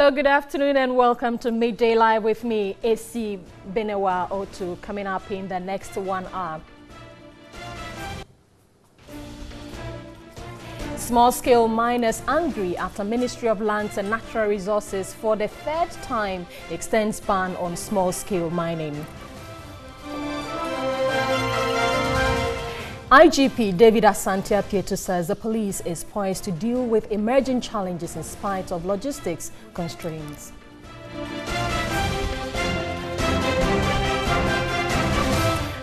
Well, good afternoon and welcome to Midday Live with me, AC Benewa Otu, coming up in the next 1 hour. Small-scale miners angry after Ministry of Lands and Natural Resources for the third time extends ban on small-scale mining. IGP David Asante Apietu says the police is poised to deal with emerging challenges in spite of logistics constraints.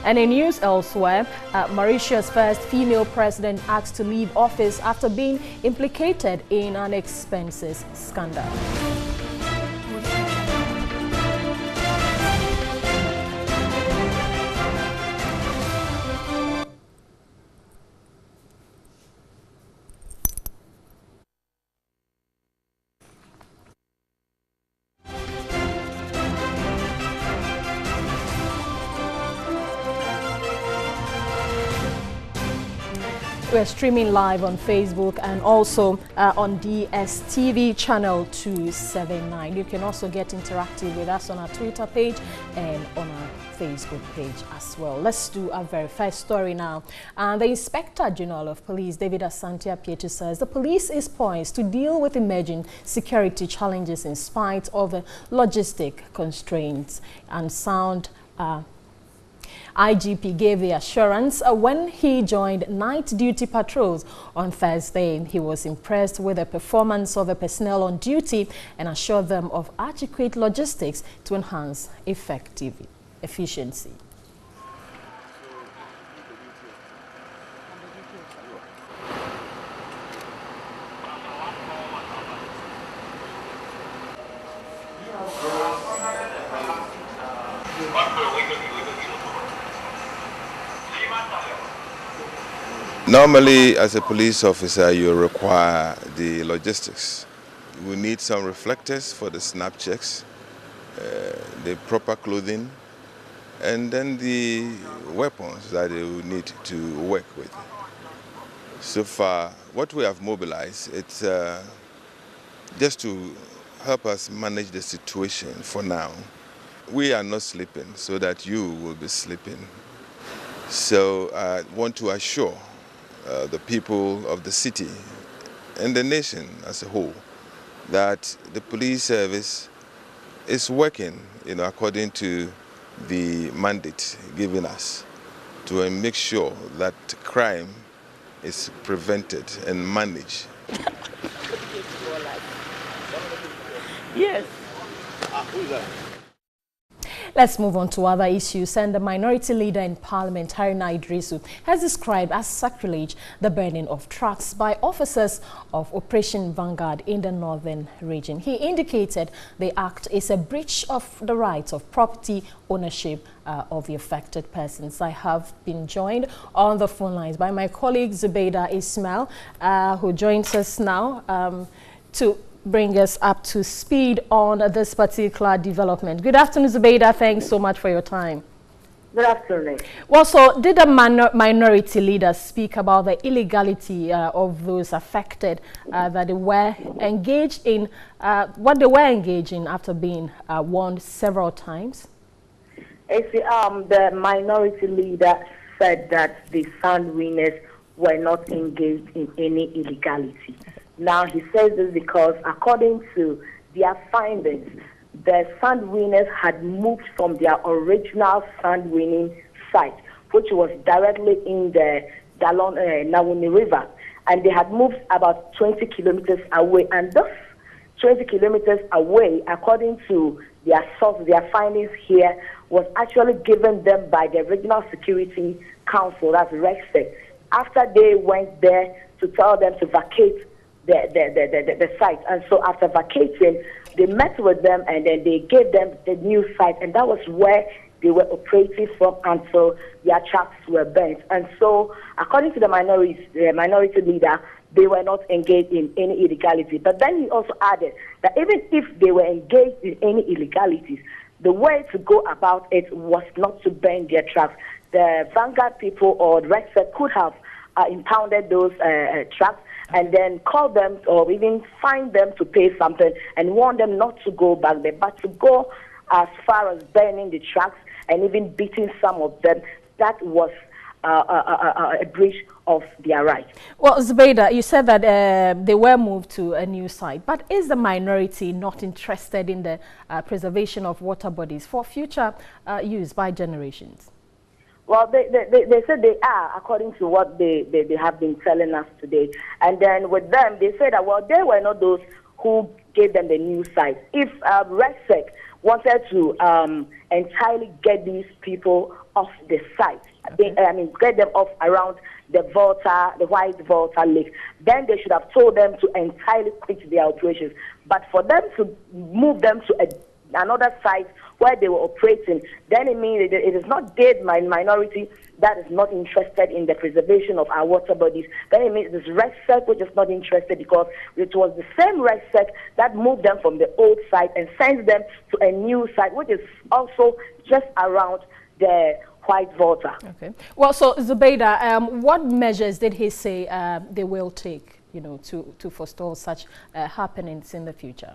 And in news elsewhere, Mauritius' first female president asked to leave office after being implicated in an expenses scandal. We're streaming live on Facebook and also on DSTV channel 279. You can also get interactive with us on our Twitter page and on our Facebook page as well. Let's do our very first story now. The Inspector General of Police, David Asante Apietu, says the police is poised to deal with emerging security challenges in spite of logistic constraints and sound. IGP gave the assurance when he joined night duty patrols on Thursday. He was impressed with the performance of the personnel on duty and assured them of adequate logistics to enhance efficiency. Normally, as a police officer, you require the logistics. We need some reflectors for the snap checks, the proper clothing, and then the weapons that they will need to work with. So far, what we have mobilized, it's just to help us manage the situation for now. We are not sleeping so that you will be sleeping. So I want to assure the people of the city and the nation as a whole that the police service is working, according to the mandate given us to make sure that crime is prevented and managed. Yes. Who is that? Let's move on to other issues. And the minority leader in Parliament, Haruna Iddrisu, has described as sacrilege the burning of trucks by officers of Operation Vanguard in the northern region. He indicated the act is a breach of the rights of property ownership of the affected persons. I have been joined on the phone lines by my colleague Zubeida Ismail, who joins us now to bring us up to speed on this particular development. Good afternoon, Zubeida. Thanks so much for your time. Good afternoon. Well, so did the minority leaders speak about the illegality of those affected that they were engaged in, what they were engaged in after being warned several times? The minority leader said that the sand winners were not engaged in any illegality. Now, he says this because, according to their findings, the sand winners had moved from their original sand winning site, which was directly in the Nawuni River, and they had moved about 20 kilometers away. And those 20 kilometers away, according to their source, their findings here, was actually given them by the Regional Security Council, that's RECSEC, after they went there to tell them to vacate the site. And so after vacating, they met with them and then they gave them the new site, and that was where they were operating from until their trucks were burnt. And so, according to the minority leader, they were not engaged in any illegality. But then he also added that even if they were engaged in any illegalities, the way to go about it was not to burn their trucks. The Vanguard people or the RECSEC could have impounded those trucks, and then call them or even find them to pay something and warn them not to go back there, but to go as far as burning the trucks and even beating some of them. That was a breach of their rights. Well, Zubeida, you said that they were moved to a new site, but is the minority not interested in the preservation of water bodies for future use by generations? Well, they said they are, according to what they have been telling us today. And then with them, they said that, well, they were not those who gave them the new site. If RESEC wanted to entirely get these people off the site, get them off around the White Volta Lake, then they should have told them to entirely quit their operations. But for them to move them to another site where they were operating, then it means it is not dead minority that is not interested in the preservation of our water bodies. Then it means this RESEC which is not interested, because it was the same RESEC that moved them from the old site and sent them to a new site, which is also just around the White Volta. Okay. Well, so Zubeida, what measures did he say they will take, to forestall such happenings in the future?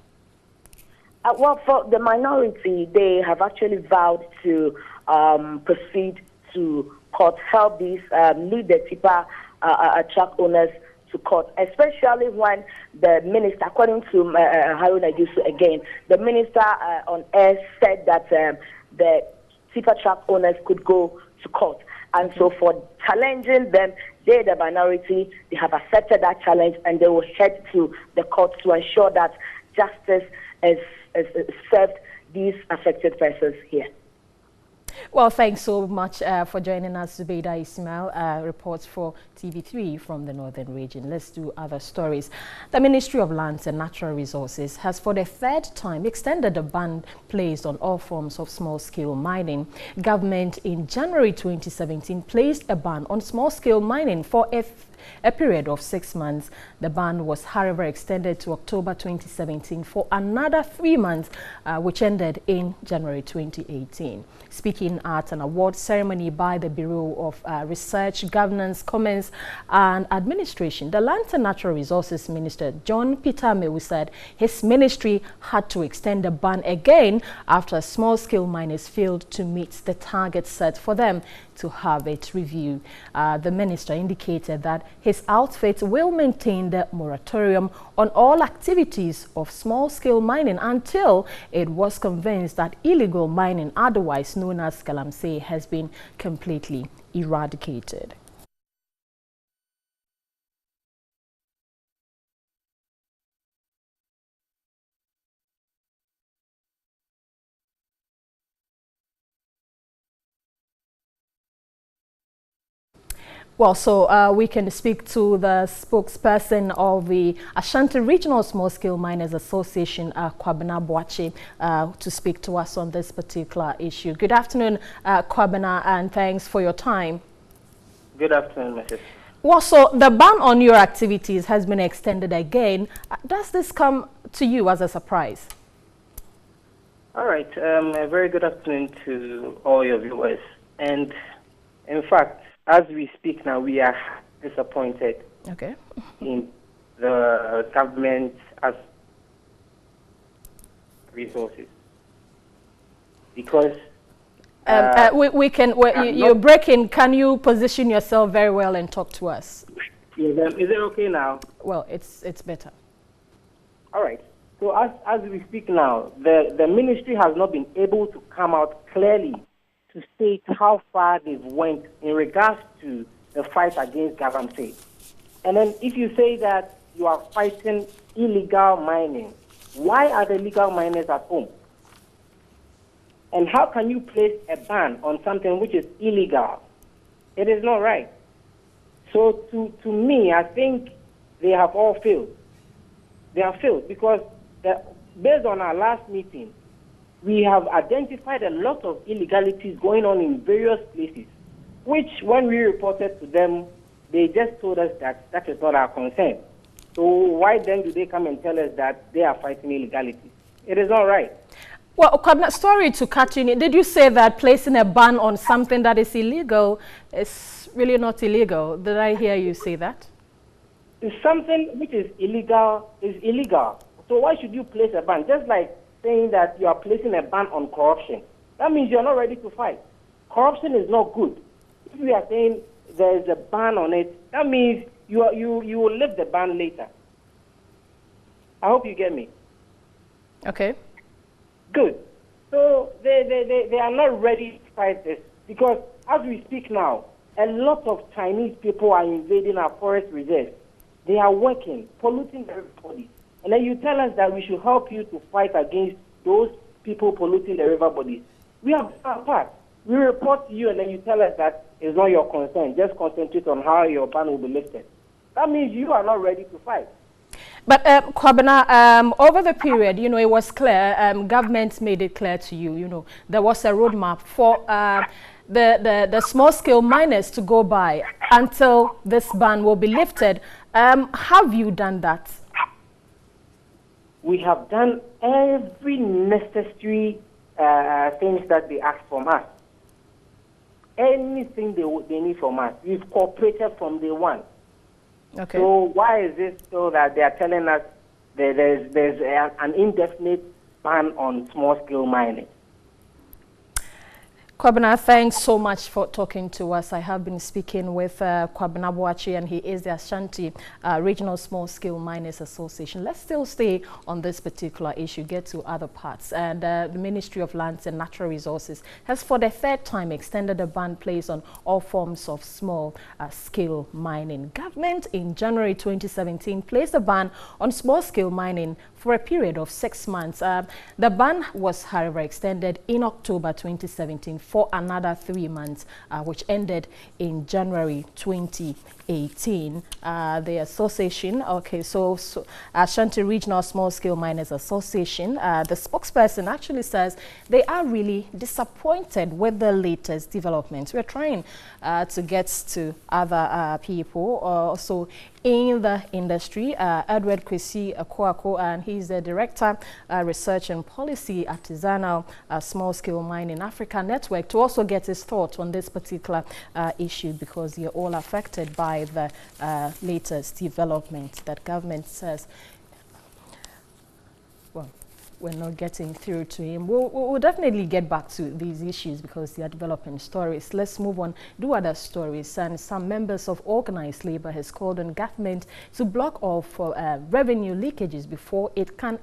Well, for the minority, they have actually vowed to proceed to court, help these lead the tipper truck owners to court, especially when the minister, according to Haruna Iddrisu again, the minister on air said that the tipper truck owners could go to court. And so for challenging them, they, the minority, they have accepted that challenge, and they will head to the court to ensure that justice is served these affected persons here. Well, thanks so much for joining us, Zubeida Ismail, reports for TV3 from the Northern Region. Let's do other stories. The Ministry of Lands and Natural Resources has for the third time extended the ban placed on all forms of small-scale mining. Government in January 2017 placed a ban on small-scale mining for a period of 6 months. The ban was, however, extended to October 2017 for another 3 months, which ended in January 2018. Speaking at an award ceremony by the Bureau of Research, Governance, Commerce and Administration, the Lands and Natural Resources Minister John Peter Amewu said his ministry had to extend the ban again after small-scale miners failed to meet the target set for them to have it reviewed. The minister indicated that his outfit will maintain the moratorium on all activities of small-scale mining until it was convinced that illegal mining, otherwise known as galamsey, has been completely eradicated. Well, so we can speak to the spokesperson of the Ashanti Regional Small-Scale Miners Association, Kwabena Boakye, to speak to us on this particular issue. Good afternoon, Kwabena, and thanks for your time. Good afternoon, Mrs. Well, so the ban on your activities has been extended again. Does this come to you as a surprise? All right. A very good afternoon to all your viewers. And in fact, as we speak now, we are disappointed in the government as resources, because you're breaking. Can you position yourself very well and talk to us? Is it okay now? Well, it's better. All right. So as we speak now, the ministry has not been able to come out clearly to state how far they've went in regards to the fight against galamsey. And then if you say that you are fighting illegal mining, why are the legal miners at home? And how can you place a ban on something which is illegal? It is not right. So to me, I think they have all failed. They have failed because based on our last meeting, we have identified a lot of illegalities going on in various places, which when we reported to them, they just told us that that is not our concern. So why then do they come and tell us that they are fighting illegality? It is not right. Well, sorry to cut you in. Did you say that placing a ban on something that is illegal is really not illegal? Did I hear you say that? If something which is illegal is illegal. So why should you place a ban? Just like saying that you are placing a ban on corruption. That means you're not ready to fight. Corruption is not good. If we are saying there is a ban on it, that means you will lift the ban later. I hope you get me. Okay. Good. So they are not ready to fight this because as we speak now, a lot of Chinese people are invading our forest reserves. They are working, polluting everybody. And then you tell us that we should help you to fight against those people polluting the river bodies. We have done our part. We report to you and then you tell us that it's not your concern. Just concentrate on how your ban will be lifted. That means you are not ready to fight. But Kwabena, over the period, it was clear, government made it clear to you, there was a roadmap for the small-scale miners to go by until this ban will be lifted. Have you done that? We have done every necessary things that they ask from us. Anything they need from us. We've cooperated from day one. Okay. So why is it so that they are telling us that there's an indefinite ban on small-scale mining? Kwabena, thanks so much for talking to us. I have been speaking with Kwabena Boakye, and he is the Ashanti Regional Small-Scale Miners Association. Let's still stay on this particular issue, get to other parts. And the Ministry of Lands and Natural Resources has for the third time extended a ban placed on all forms of small-scale mining. Government in January 2017 placed a ban on small-scale mining for a period of 6 months. The ban was, however, extended in October 2017 for another 3 months, which ended in January 2018. The association, so Ashanti Regional Small-Scale Miners Association, the spokesperson actually says they are really disappointed with the latest developments. We're trying to get to other people also in the industry. Edward Kwesi Akwako, and he's the Director, Research and Policy, Artisanal Small-Scale Mining Africa Network, to also get his thoughts on this particular issue, because you're all affected by the latest development that government says. Well, we're not getting through to him. We'll definitely get back to these issues because they are developing stories. Let's move on, do other stories. And some members of organized labor has called on government to block off revenue leakages before it can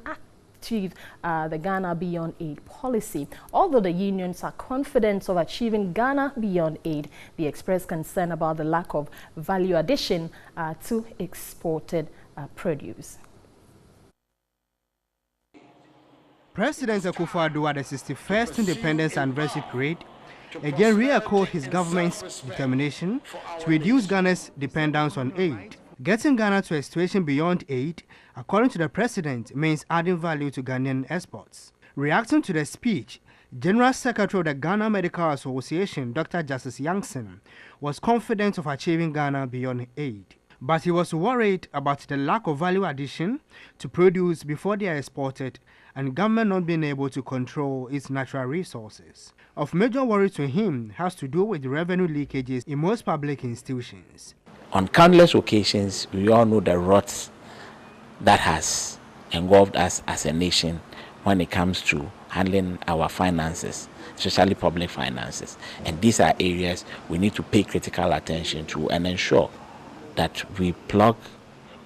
achieve the Ghana Beyond Aid policy. Although the unions are confident of achieving Ghana Beyond Aid, they express concern about the lack of value addition to exported produce. President Akufo-Addo at the 61st Independence Anniversary Parade again re-echoed his government's determination to reduce Ghana's dependence on aid. Getting Ghana to a situation beyond aid, according to the president, means adding value to Ghanaian exports. Reacting to the speech, General Secretary of the Ghana Medical Association, Dr. Justice Youngson, was confident of achieving Ghana beyond aid. But he was worried about the lack of value addition to produce before they are exported, and government not being able to control its natural resources. Of major worry to him has to do with revenue leakages in most public institutions. On countless occasions, we all know the ruts that has engulfed us as a nation when it comes to handling our finances, especially public finances. And these are areas we need to pay critical attention to and ensure that we plug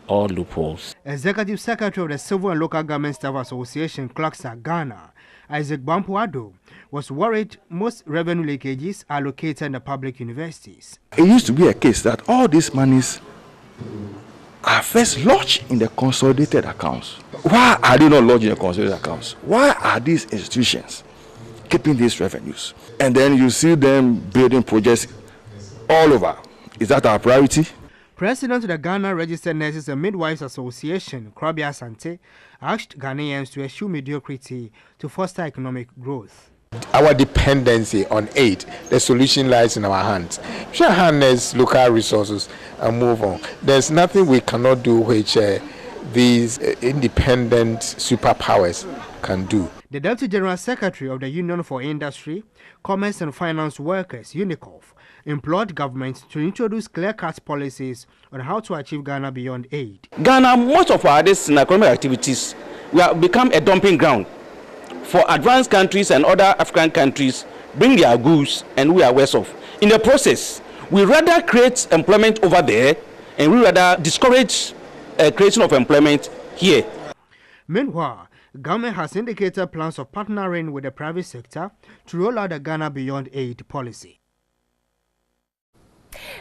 all loopholes. Executive Secretary of the Civil and Local Government Staff Association, CLOGSA Ghana, Isaac Bampoado, was worried most revenue leakages are located in the public universities. It used to be a case that all these monies are first lodged in the consolidated accounts. Why are they not lodged in the consolidated accounts? Why are these institutions keeping these revenues? And then you see them building projects all over. Is that our priority? President of the Ghana Registered Nurses and Midwives Association, Krabia Asante, asked Ghanaians to eschew mediocrity to foster economic growth. Our dependency on aid, the solution lies in our hands. We should harness local resources and move on. There's nothing we cannot do which these independent superpowers can do. The Deputy General Secretary of the Union for Industry, Commerce and Finance Workers, UNICOF, implored government to introduce clear-cut policies on how to achieve Ghana beyond aid. Ghana, most of our economic activities, we have become a dumping ground for advanced countries and other African countries bring their goods, and we are worse off. In the process, we rather create employment over there, and we rather discourage creation of employment here. Meanwhile, government has indicated plans of partnering with the private sector to roll out the Ghana Beyond Aid policy.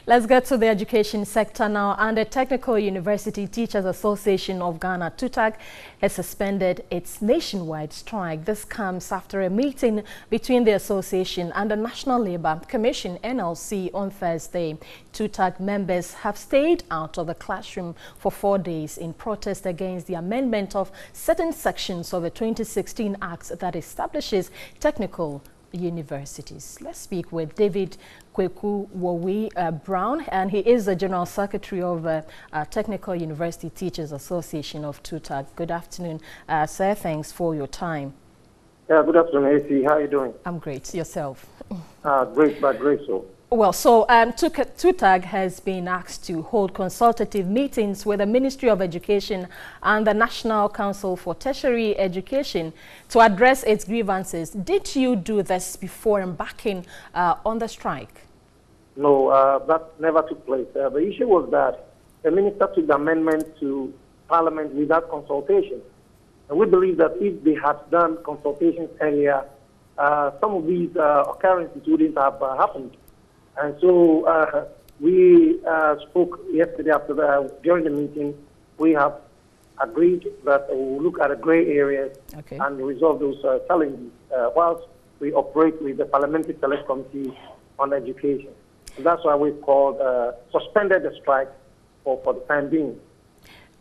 Let's get to the education sector now. And the Technical University Teachers Association of Ghana, TUTAG, has suspended its nationwide strike. This comes after a meeting between the association and the National Labour Commission, NLC, on Thursday. TUTAG members have stayed out of the classroom for 4 days in protest against the amendment of certain sections of the 2016 Act that establishes technical universities. Let's speak with David Kweku Wowi Brown, and he is the General Secretary of Technical University Teachers Association of TUTAG. Good afternoon, sir. Thanks for your time. Yeah, good afternoon, AC. How are you doing? I'm great. Yourself? Great, but great so. Well, so TUTAG has been asked to hold consultative meetings with the Ministry of Education and the National Council for Tertiary Education to address its grievances. Did you do this before embarking on the strike? No, that never took place. The issue was that the minister took the amendment to Parliament without consultation. And we believe that if they had done consultations earlier, some of these occurrences wouldn't have happened. And so we spoke yesterday during the meeting. We have agreed that we will look at the gray areas and resolve those challenges whilst we operate with the Parliamentary Select Committee on Education. And that's why we've called suspended the strike for the time being.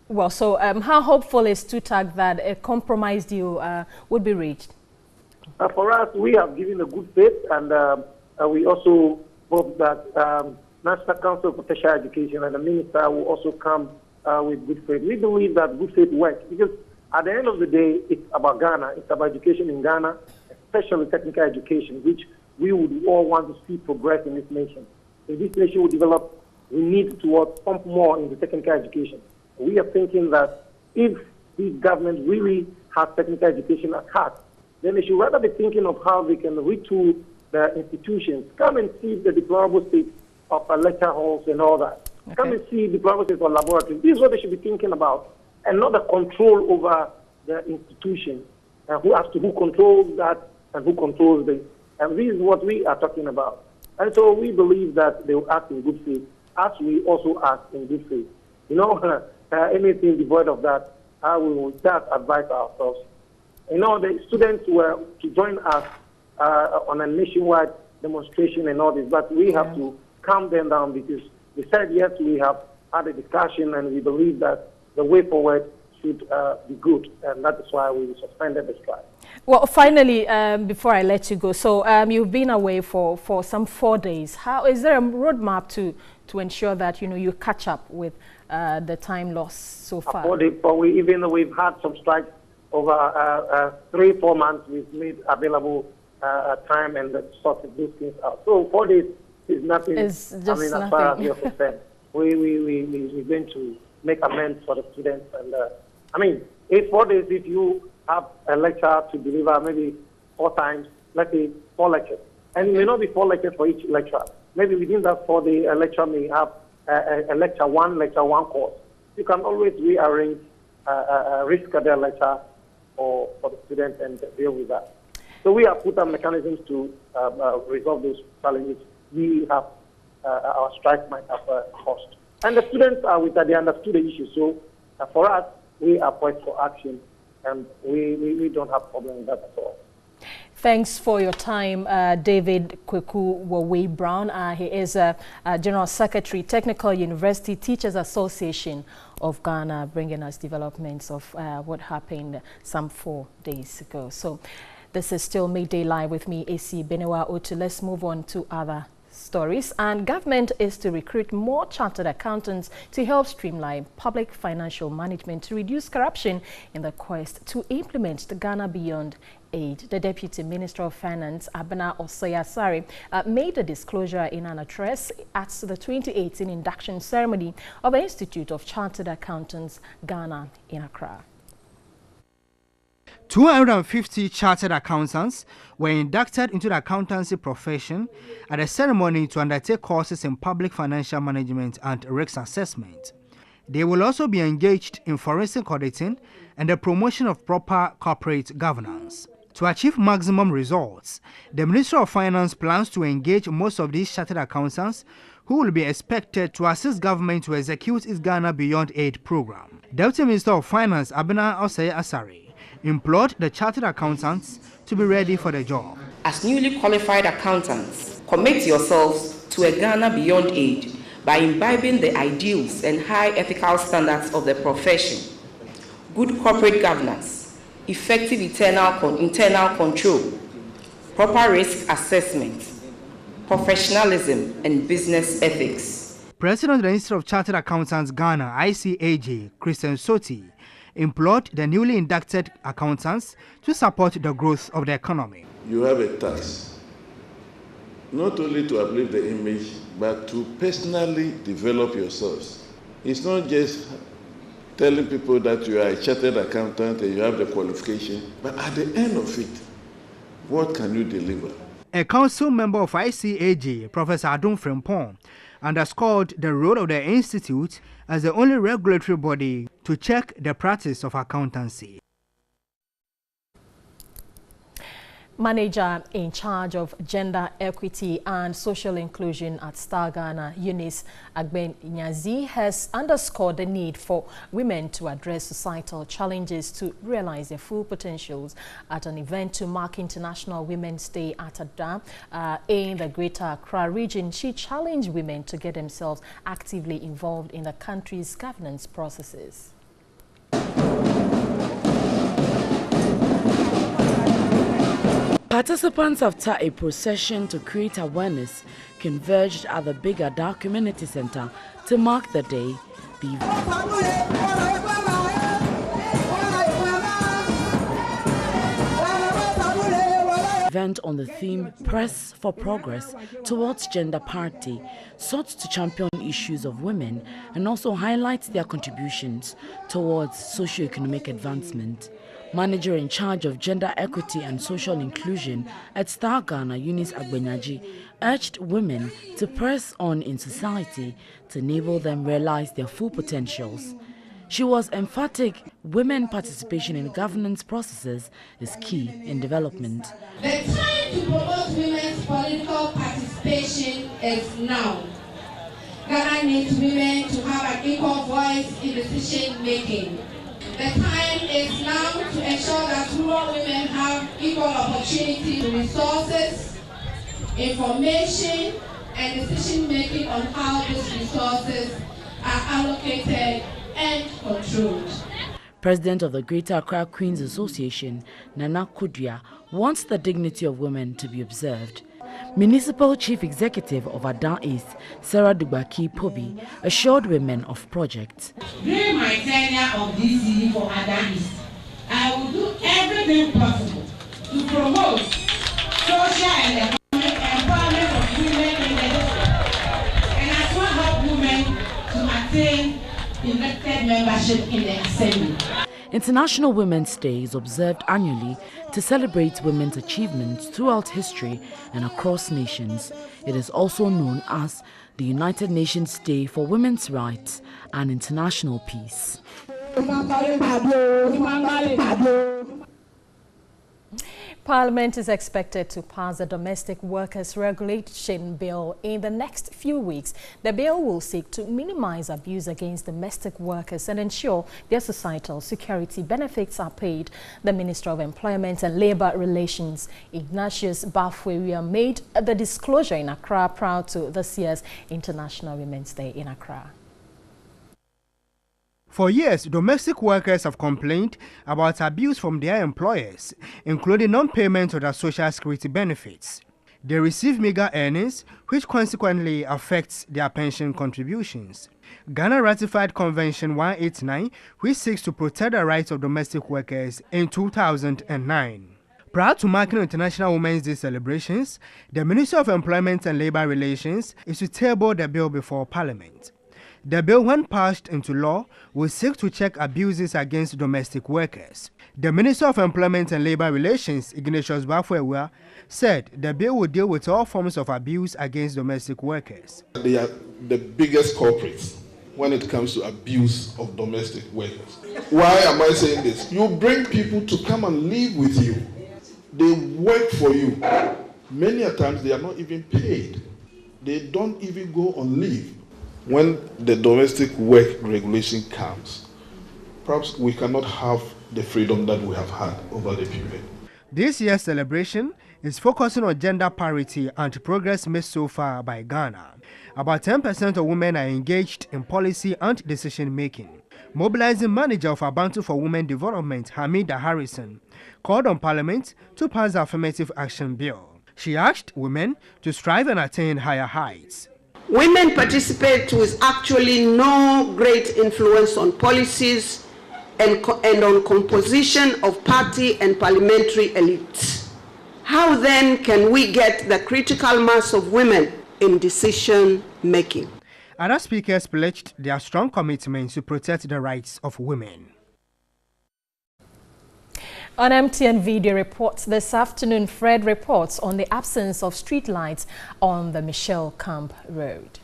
Well, so how hopeful is TUTAG that a compromise deal would be reached? For us, we have given a good faith, and we also hope that National Council for Tertiary Education and the Minister will also come with good faith. We believe that good faith works because at the end of the day, it's about Ghana. It's about education in Ghana, especially technical education, which we would all want to see progress in this nation. If this nation will develop, we need to pump more into technical education. We are thinking that if this government really has technical education at heart, then they should rather be thinking of how they can retool the institutions. Come and see the deplorable state of lecture halls and all that. Come and see the deplorable state of laboratories. This is what they should be thinking about, and not the control over the institution, who controls that and who controls this. And this is what we are talking about. And so we believe that they will act in good faith, as we also act in good faith. You know, anything devoid of that, we will just advise ourselves. You know, the students were to join us on a nationwide demonstration and all this, but we have to calm them down because they said, yes, we have had a discussion and we believe that the way forward should be good, and that is why we suspended the strike. Well, finally, before I let you go, so you've been away for some 4 days. How is there a roadmap to ensure that you catch up with the time lost so far? Even though we've had some strikes over 3-4 months, we've made available time and sorted those things out. So 4 days is nothing. It's just nothing. As far as you're concerned, we're going to make amends for the students. And it's 4 days. If you have a lecture to deliver, maybe 4 times, let's say 4 lectures, and it may not be 4 lectures for each lecture. Maybe within that 4-day lecture may have a lecture one course. You can always rearrange, reschedule a lecture for the students and deal with that. So we have put up mechanisms to resolve those challenges we have, our strike might have caused. And the students they understood the issue. So for us, we are poised for action, and we don't have problem with that at all. Thanks for your time, David Kweku Wowi Brown. He is General Secretary, Technical University Teachers Association of Ghana, bringing us developments of what happened some 4 days ago. So this is still Midday Live with me, AC Benewa Otu. Let's move on to other stories. And government is to recruit more chartered accountants to help streamline public financial management to reduce corruption in the quest to implement the Ghana Beyond aid. The Deputy Minister of Finance, Abena Osei-Asare, made a disclosure in an address at the 2018 induction ceremony of the Institute of Chartered Accountants, Ghana, in Accra. 250 chartered accountants were inducted into the accountancy profession at a ceremony to undertake courses in public financial management and risk assessment. They will also be engaged in forensic auditing and the promotion of proper corporate governance. To achieve maximum results, the Ministry of Finance plans to engage most of these chartered accountants who will be expected to assist government to execute its Ghana Beyond Aid program. Deputy Minister of Finance Abena Osei-Asare implored the chartered accountants to be ready for the job. As newly qualified accountants, commit yourselves to a Ghana Beyond Aid by imbibing the ideals and high ethical standards of the profession, good corporate governance, effective internal control, proper risk assessment, professionalism, and business ethics. President of the Institute of Chartered Accountants Ghana, ICAJ, Christian Soti, implored the newly inducted accountants to support the growth of the economy. You have a task, not only to uplift the image, but to personally develop yourselves. It's not just telling people that you are a chartered accountant and you have the qualification, but at the end of it, what can you deliver? A council member of ICAJ, Professor Adon Frempong, underscored the role of the institute as the only regulatory body to check the practice of accountancy. Manager in charge of gender equity and social inclusion at Star Ghana, Eunice Agbenyazi, has underscored the need for women to address societal challenges to realize their full potentials at an event to mark International Women's Day at Ada in the Greater Accra region. She challenged women to get themselves actively involved in the country's governance processes. Participants after a procession to create awareness converged at the Big Ada Community Center to mark the day. The event on the theme Press for Progress Towards Gender Parity sought to champion issues of women and also highlight their contributions towards socio-economic advancement. Manager in charge of gender equity and social inclusion at Star Ghana, Eunice Agbenyaji, urged women to press on in society to enable them realize their full potentials. She was emphatic women participation in governance processes is key in development. The time to promote women's political participation is now. Ghana needs women to have an equal voice in decision making. The time is now to ensure that rural women have equal opportunity to resources, information, and decision-making on how these resources are allocated and controlled. President of the Greater Accra Queens Association, Nana Kudria, wants the dignity of women to be observed. Municipal Chief Executive of Ada East, Sarah Dubaki Pobi, assured women of projects. During my tenure of DCE for Ada East, I will do everything possible to promote social and economic empowerment of women in the district, and as well help women to attain elected membership in the Assembly. International Women's Day is observed annually to celebrate women's achievements throughout history and across nations. It is also known as the United Nations Day for Women's Rights and International Peace. Parliament is expected to pass the Domestic Workers Regulation Bill in the next few weeks. The bill will seek to minimize abuse against domestic workers and ensure their societal security benefits are paid. The Minister of Employment and Labour Relations, Ignatius Bafwewia, made the disclosure in Accra prior to this year's International Women's Day in Accra. For years, domestic workers have complained about abuse from their employers, including non-payment of their social security benefits. They receive meager earnings, which consequently affects their pension contributions. Ghana ratified Convention 189, which seeks to protect the rights of domestic workers in 2009. Prior to marking International Women's Day celebrations, the Ministry of Employment and Labour Relations is to table the bill before Parliament. The bill, when passed into law, will seek to check abuses against domestic workers. The Minister of Employment and Labour Relations, Ignatius Bafwewa, said the bill will deal with all forms of abuse against domestic workers. They are the biggest culprits when it comes to abuse of domestic workers. Why am I saying this? You bring people to come and live with you. They work for you. Many a times they are not even paid. They don't even go on leave. When the domestic work regulation comes, perhaps we cannot have the freedom that we have had over the period. This year's celebration is focusing on gender parity and progress made so far by Ghana. About 10% of women are engaged in policy and decision making. Mobilizing manager of Abantu for Women Development, Hamida Harrison, called on Parliament to pass the affirmative action bill. She asked women to strive and attain higher heights. Women participate with actually no great influence on policies and on composition of party and parliamentary elites. How then can we get the critical mass of women in decision making? Other speakers pledged their strong commitment to protect the rights of women. On MTN Video Reports this afternoon, Fred reports on the absence of street lights on the Michelle Camp Road.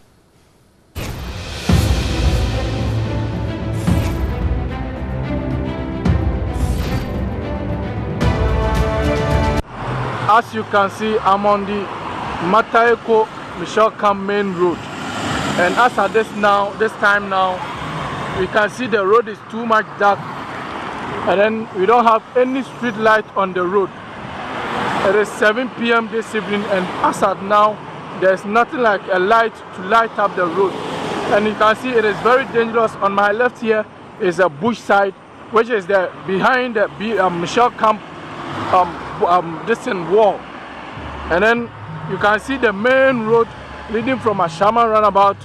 As you can see, I'm on the Matayeko Michelle Camp main road, and as at this time now, we can see the road is too much dark, and then we don't have any street light on the road. It is 7 p.m. this evening, and as at now, there's nothing like a light to light up the road, and you can see it is very dangerous. On my left here is a bush side, which is behind the Michelle Camp distant wall, and then you can see the main road leading from Ashama roundabout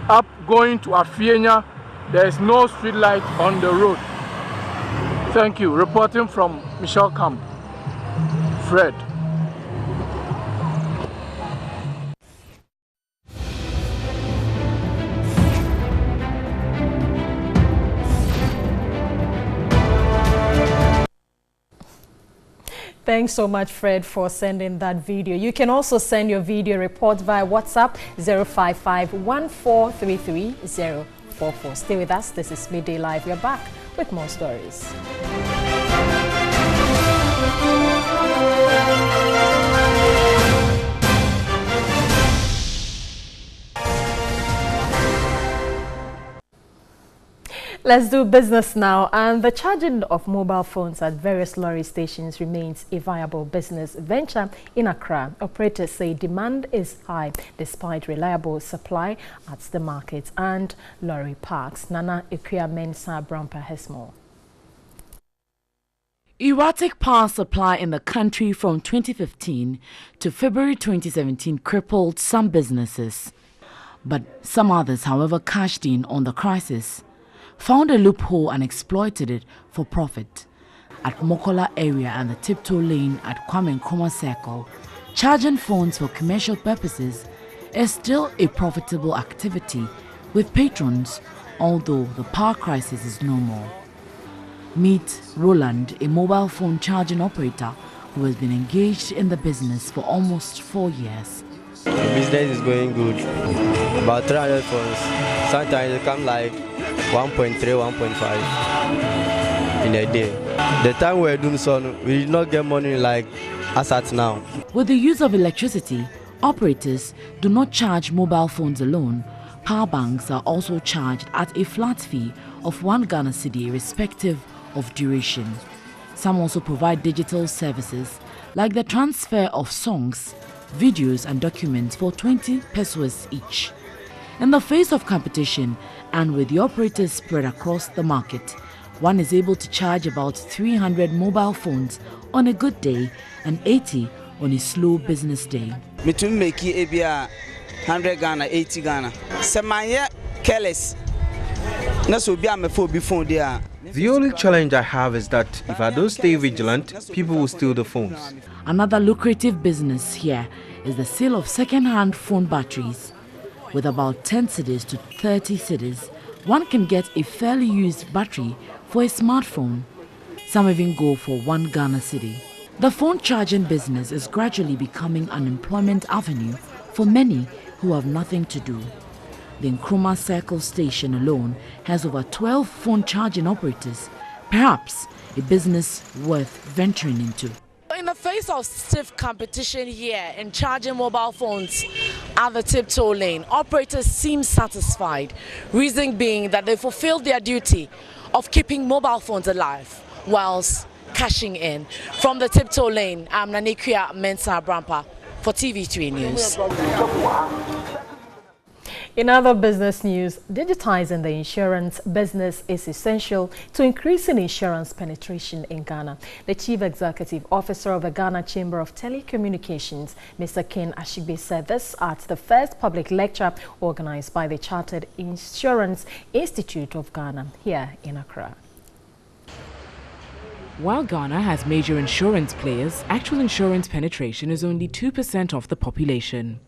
up going to Afienya. There is no street light on the road. Thank you. Reporting from Michelle Camp, Fred. Thanks so much, Fred, for sending that video. You can also send your video report via WhatsApp 055-1433-044. Stay with us. This is Midday Live. We're back with more stories. Let's do business now, and the charging of mobile phones at various lorry stations remains a viable business venture in Accra. Operators say demand is high despite reliable supply at the markets and lorry parks. Nana Ikuya Mensa Brampa has more. Erratic power supply in the country from 2015 to February 2017 crippled some businesses. But some others, however, cashed in on the crisis, found a loophole and exploited it for profit. At Mokola area and the Tiptoe Lane at Kwame Nkrumah Circle, charging phones for commercial purposes is still a profitable activity with patrons, although the power crisis is no more. Meet Roland, a mobile phone charging operator who has been engaged in the business for almost 4 years. The business is going good. About 300 phones. Sometimes it comes like 1.3, 1.5 in a day. The time we're doing so, we did not get money like as at now. With the use of electricity, operators do not charge mobile phones alone. Power banks are also charged at a flat fee of 1 Ghana cedi irrespective of duration. Some also provide digital services like the transfer of songs, videos and documents for 20 pesos each. In the face of competition and with the operators spread across the market, one is able to charge about 300 mobile phones on a good day and 80 on a slow business day. Between make it 100 Ghana, 80 Ghana. Semaye careless. Na so be am for phone there. The only challenge I have is that if I don't stay vigilant, people will steal the phones. Another lucrative business here is the sale of second-hand phone batteries. With about 10 cedis to 30 cedis, one can get a fairly used battery for a smartphone. Some even go for 1 Ghana cedi. The phone charging business is gradually becoming an employment avenue for many who have nothing to do. The Nkrumah Circle station alone has over 12 phone charging operators, perhaps a business worth venturing into. In the face of stiff competition here in charging mobile phones at the Tiptoe Lane, operators seem satisfied, reason being that they fulfilled their duty of keeping mobile phones alive whilst cashing in. From the Tiptoe Lane, I'm Nanikia Mensah Brampa for TV3 News. In other business news, digitizing the insurance business is essential to increasing insurance penetration in Ghana. The Chief Executive Officer of the Ghana Chamber of Telecommunications, Mr. Ken Ashigbe, said this at the first public lecture organized by the Chartered Insurance Institute of Ghana here in Accra. While Ghana has major insurance players, actual insurance penetration is only 2% of the population.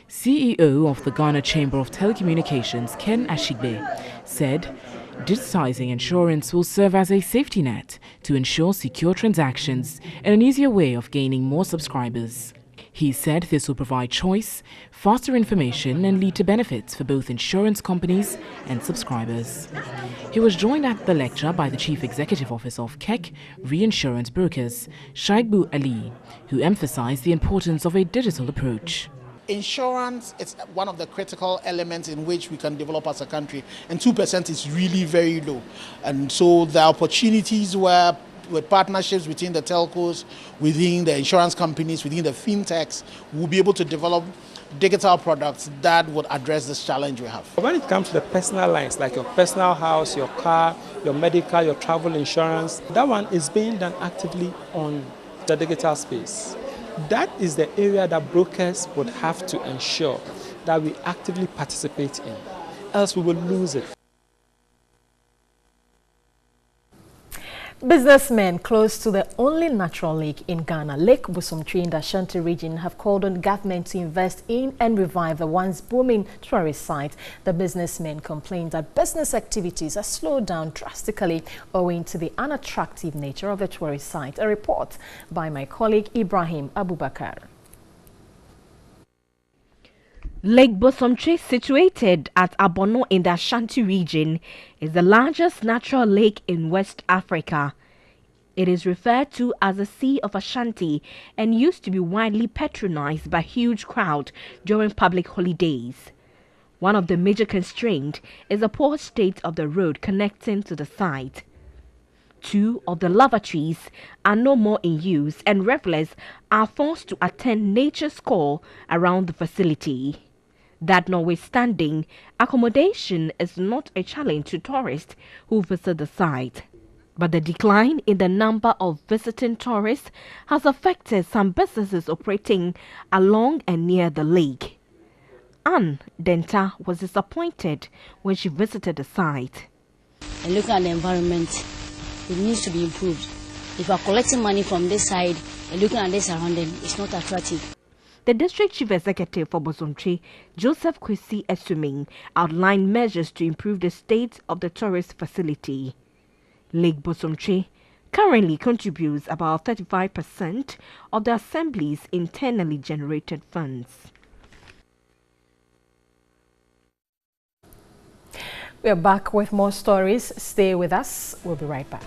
CEO of the Ghana Chamber of Telecommunications, Ken Ashigbe, said digitizing insurance will serve as a safety net to ensure secure transactions and an easier way of gaining more subscribers. He said this will provide choice, faster information and lead to benefits for both insurance companies and subscribers. He was joined at the lecture by the Chief Executive Officer of KEC Reinsurance Brokers, Shaikbu Ali, who emphasized the importance of a digital approach. Insurance is one of the critical elements in which we can develop as a country, and 2% is really very low. And so the opportunities where with partnerships between the telcos, within the insurance companies, within the fintechs, we'll be able to develop digital products that would address this challenge we have. When it comes to the personal lines, like your personal house, your car, your medical, your travel insurance, that one is being done actively on the digital space. That is the area that brokers would have to ensure that we actively participate in, else we will lose it. Businessmen close to the only natural lake in Ghana, Lake Bosomtwi in the Ashanti region, have called on government to invest in and revive the once booming tourist site. The businessmen complained that business activities are slowed down drastically owing to the unattractive nature of the tourist site. A report by my colleague Ibrahim Abubakar. Lake Bosomtwi, situated at Abono in the Ashanti region, is the largest natural lake in West Africa. It is referred to as the Sea of Ashanti and used to be widely patronized by huge crowds during public holidays. One of the major constraints is the poor state of the road connecting to the site. 2 of the lavatories are no more in use and revelers are forced to attend nature's call around the facility. That notwithstanding, accommodation is not a challenge to tourists who visit the site. But the decline in the number of visiting tourists has affected some businesses operating along and near the lake. Anne Denta was disappointed when she visited the site. And looking at the environment, it needs to be improved. If we are collecting money from this side and looking at this surrounding, it's not attractive. The District Chief Executive for Bosomtwi, Joseph Kwesi Esuming, outlined measures to improve the state of the tourist facility. Lake Bosomtwi currently contributes about 35% of the Assembly's internally generated funds. We are back with more stories. Stay with us. We'll be right back.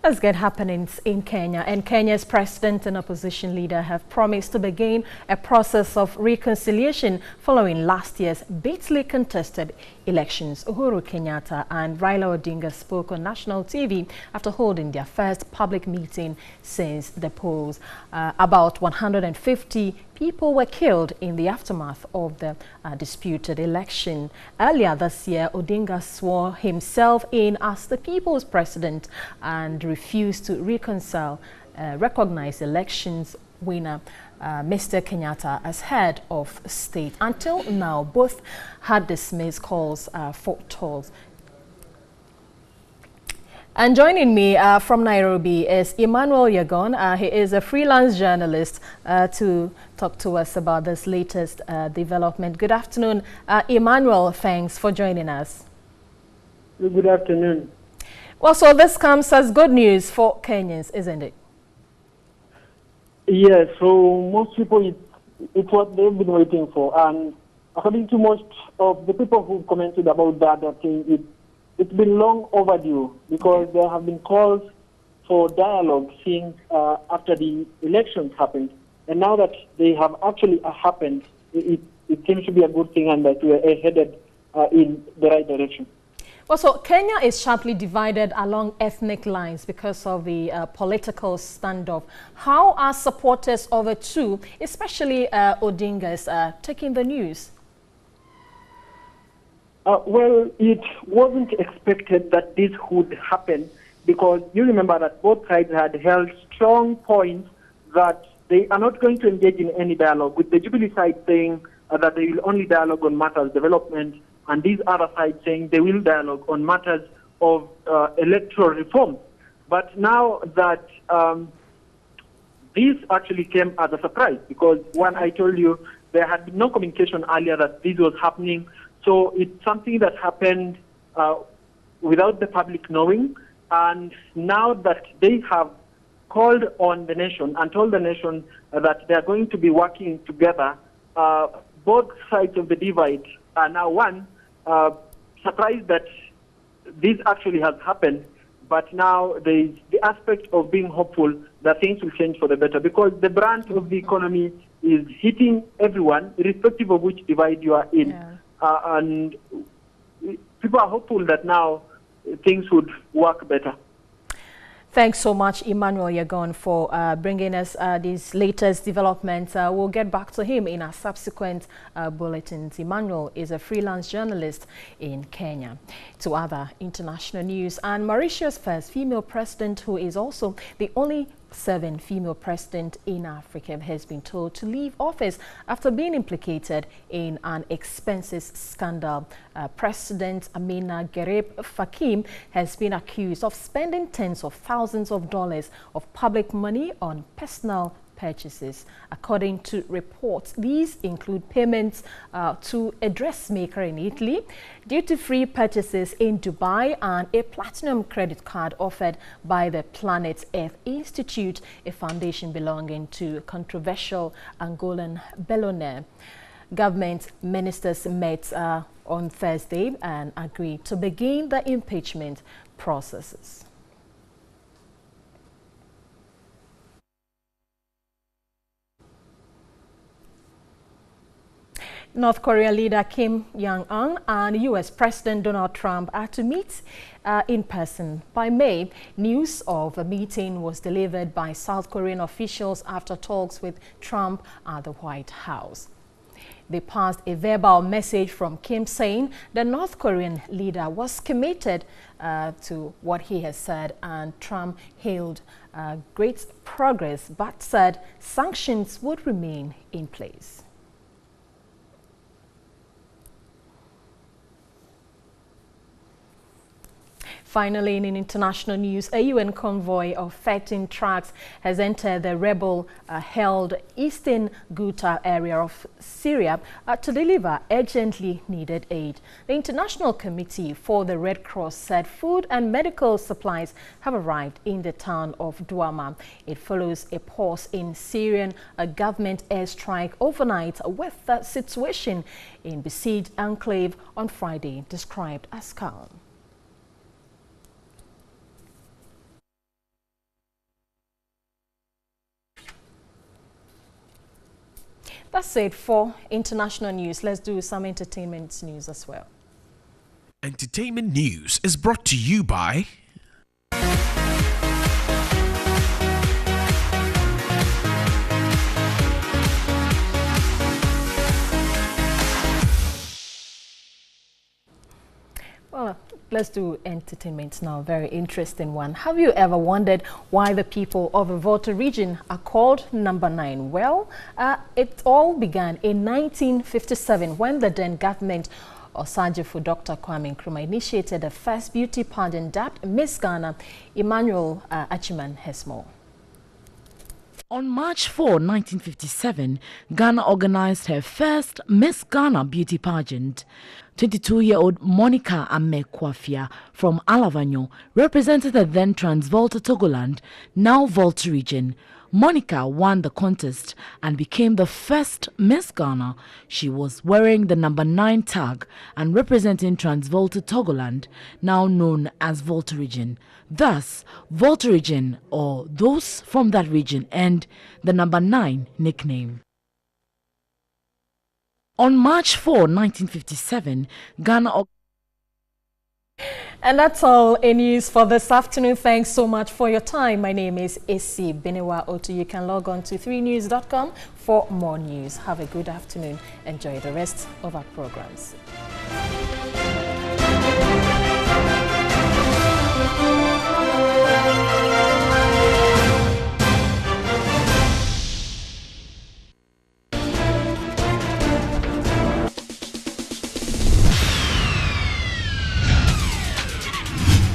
Let's get happenings in Kenya. And Kenya's president and opposition leader have promised to begin a process of reconciliation following last year's bitterly contested elections. Uhuru Kenyatta and Raila Odinga spoke on national TV after holding their first public meeting since the polls. About 150 people were killed in the aftermath of the disputed election. Earlier this year, Odinga swore himself in as the people's president and refused to recognize elections winner Mr. Kenyatta as head of state. Until now, both had dismissed calls for talks. And joining me from Nairobi is Emmanuel Yagon. He is a freelance journalist to talk to us about this latest development. Good afternoon, Emmanuel. Thanks for joining us. Good afternoon. Well, so this comes as good news for Kenyans, isn't it? Yes, so most people, it's what they've been waiting for. And according to most of the people who commented about that, I think it's been long overdue because there have been calls for dialogue since after the elections happened. And now that they have actually happened, it seems to be a good thing and that we are headed in the right direction. Well, so Kenya is sharply divided along ethnic lines because of the political standoff. How are supporters of the two, especially Odinga's, taking the news? Well, it wasn't expected that this would happen because you remember that both sides had held strong points that they are not going to engage in any dialogue, with the Jubilee side saying that they will only dialogue on matters development, and these other sides saying they will dialogue on matters of electoral reform. But now that this actually came as a surprise because when I told you there had been no communication earlier that this was happening, so it's something that happened without the public knowing, and now that they have called on the nation and told the nation that they are going to be working together, both sides of the divide are now one, surprised that this actually has happened, but now there is the aspect of being hopeful that things will change for the better because the brunt of the economy is hitting everyone, irrespective of which divide you are in. Yeah. And people are hopeful that now things would work better. Thanks so much, Emmanuel Yagon, for bringing us these latest developments. We'll get back to him in our subsequent bulletins. Emmanuel is a freelance journalist in Kenya. To other international news, and Mauritius' first female president, who is also the only serving female president in Africa, has been told to leave office after being implicated in an expenses scandal. President Amina Gerib Fakim has been accused of spending tens of thousands of dollars of public money on personal purchases. According to reports, these include payments to a dressmaker in Italy, duty-free purchases in Dubai, and a platinum credit card offered by the Planet Earth Institute, a foundation belonging to controversial Angolan billionaire. Government ministers met on Thursday and agreed to begin the impeachment processes. North Korean leader Kim Jong-un and U.S. President Donald Trump are to meet in person by May. News of a meeting was delivered by South Korean officials after talks with Trump at the White House. They passed a verbal message from Kim saying the North Korean leader was committed to what he has said, and Trump hailed great progress but said sanctions would remain in place. Finally, in international news, a UN convoy of 13 trucks has entered the rebel-held eastern Ghouta area of Syria to deliver urgently needed aid. The International Committee for the Red Cross said food and medical supplies have arrived in the town of Douama. It follows a pause in Syrian government airstrike overnight, with the situation in besieged enclave on Friday described as calm. That's it for international news. Let's do some entertainment news as well. Entertainment news is brought to you by Well, Let's do entertainment now. Very interesting one. Have you ever wondered why the people of the Volta region are called number 9? Well, it all began in 1957 when the then government Osajifo Dr. Kwame Nkrumah initiated the first beauty pageant dubbed Miss Ghana. Emmanuel Achiman has more. On March 4, 1957, Ghana organized her first Miss Ghana beauty pageant. 22-year-old Monica Amekwafia from Alavanyo represented the then Transvolta Togoland, now Volta region. Monica won the contest and became the first Miss Ghana. She was wearing the number 9 tag and representing Transvolta Togoland, now known as Volta region. Thus, Volta region, or those from that region, earned the number 9 nickname. On March 4, 1957, Ghana... And that's all in news for this afternoon. Thanks so much for your time. My name is Esi Benewa Otu. You can log on to 3news.com for more news. Have a good afternoon. Enjoy the rest of our programs.